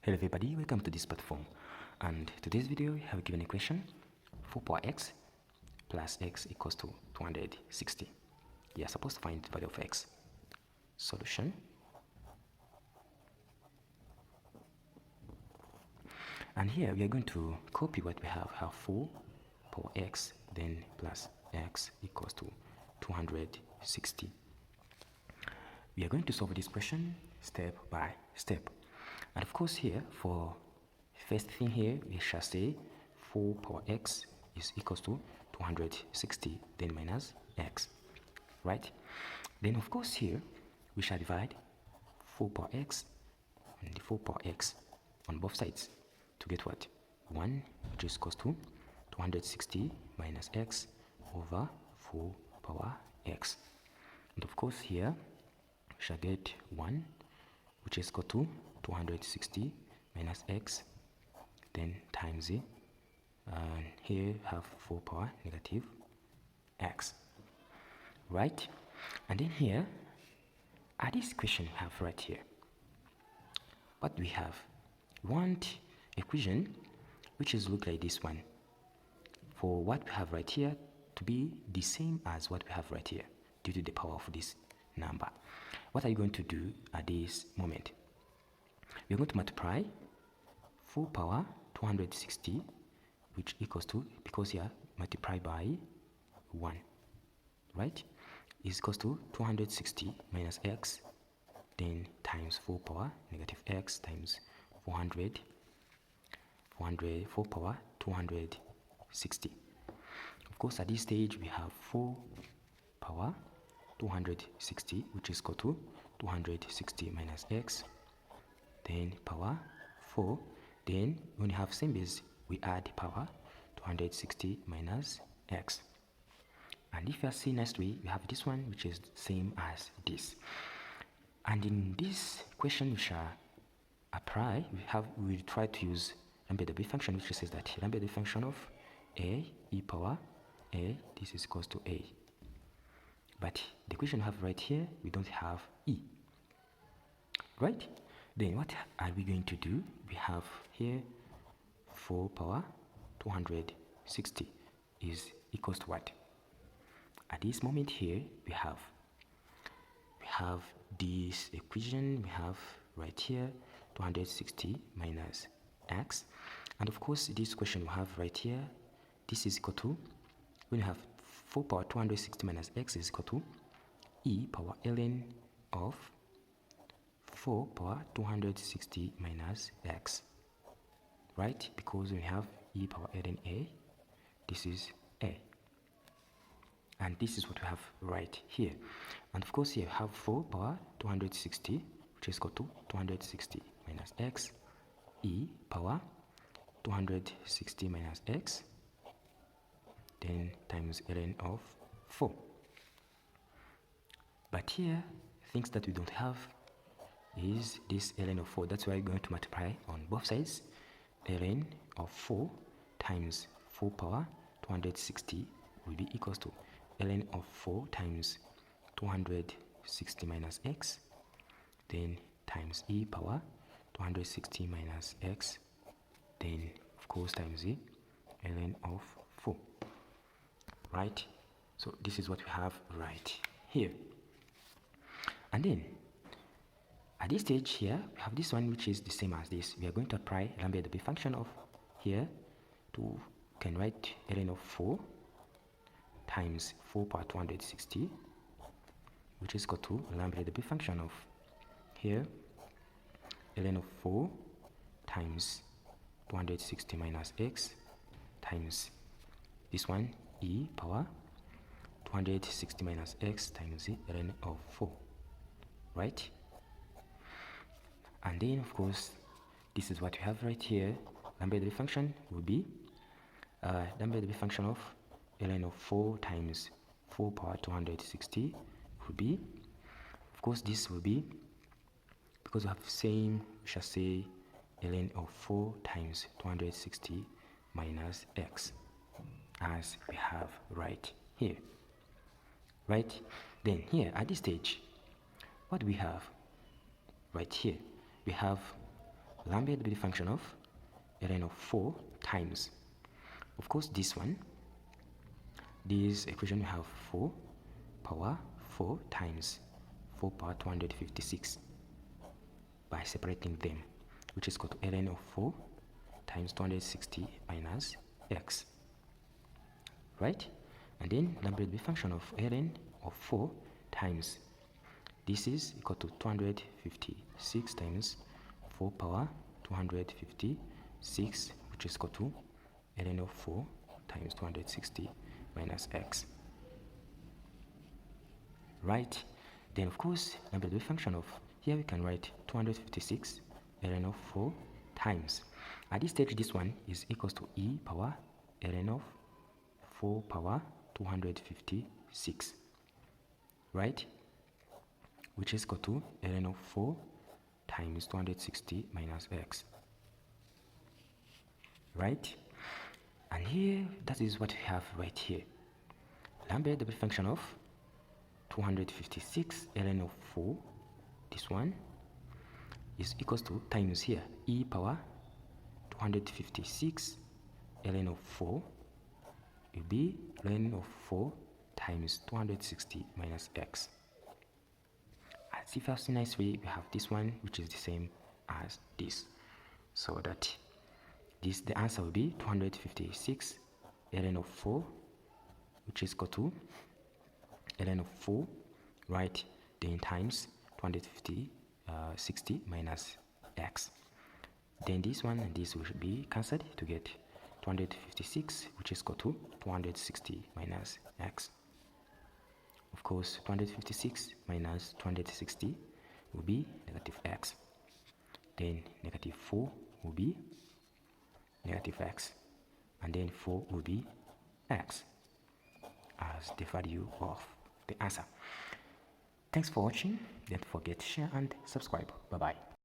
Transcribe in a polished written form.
Hello everybody, welcome to this platform. And today's video I have given a question: 4 power x plus x equals to 260. We are supposed to find the value of x. Solution. And here we are going to copy what we have 4 power x then plus x equals to 260. We are going to solve this question step by step. And of course here, for first thing here, we shall say 4 power x is equals to 260, then minus x, right? Then of course here, we shall divide 4 power x and the 4 power x on both sides to get what? 1, which is equals to 260 minus x over 4 power x. And of course here, we shall get 1, which is equal to 260 minus x, then times it, and here have 4 power negative x, right? And then here, at this equation we have right here, what we have, we want equation which is look like this one, for what we have right here to be the same as what we have right here due to the power of this number. What are you going to do at this moment? We're going to multiply 4 power 260, which equals to, because here multiply by 1, right, is equals to 260 minus x, then times 4 power negative x times 4 power 260. Of course, at this stage we have 4 power 260, which is equal to 260 minus x, then power 4, then when you have same base, we add power 260 minus x. And if you see nicely, we have this one which is same as this. And in this question we shall apply, we try to use Algebraic function, which says that Algebraic function of a e power a, this is equals to a. But the equation we have right here, we don't have e, right? Then what are we going to do? We have here 4 power 260 is equals to what? At this moment here, we have this equation, we have right here 260 minus x, and of course this question we have right here, this is equal to, when you have 4 power 260 minus x is equal to e power ln of 4 power 260 minus x, right? Because we have e power ln a, this is a, and this is what we have right here. And of course here we have 4 power 260, which is equal to 260 minus x, e power 260 minus x, then times ln of 4. But here, things that we don't have is this ln of 4. That's why we're going to multiply on both sides. Ln of 4 times 4 power 260 will be equals to ln of 4 times 260 minus x, then times e power 260 minus x, then of course times the ln of 4, right? So this is what we have right here. And then at this stage here, we have this one which is the same as this. We are going to apply Algebraic function of here to, can write ln of 4 times 4 power 260, which is equal to Algebraic function of here ln of 4 times 260 minus x times this one e power 260 minus x times the ln of 4, right? And then of course this is what we have right here. Algebraic function will be Algebraic function of ln of 4 times 4 power 260 will be, of course this will be, because we have same, we shall say ln of 4 times 260 minus x, as we have right here, right? Then here at this stage, what do we have right here? We have lambda will be the function of ln of 4 times, of course, this one. This equation we have 4 power 4 times 4 power 256 by separating them, which is equal to ln of 4 times 260 minus x, right? And then lambda will be function of ln of 4 times, this is equal to 256 times 4 power 256, which is equal to ln of 4 times 260 minus x, right? Then of course lambda will be function of, here we can write 256 ln of 4 times, at this stage this one is equals to e power ln of 4 power 256, right? Which is equal to ln of 4 times 260 minus x, right? And here, that is what we have right here. Lambda double function of 256 ln of 4, this one, is equals to times here e power 256 ln of 4 will be ln of 4 times 260 minus x. As if as nicely, we have this one which is the same as this, so that this, the answer will be 256 ln of 4, which is equal to ln of 4, right, then times 260 minus x. Then this one and this will be cancelled to get 256, which is equal to 260 minus x. Of course, 256 minus 260 will be negative x. Then negative 4 will be negative x. And then 4 will be x as the value of the answer. Thanks for watching. Don't forget to share and subscribe. Bye-bye.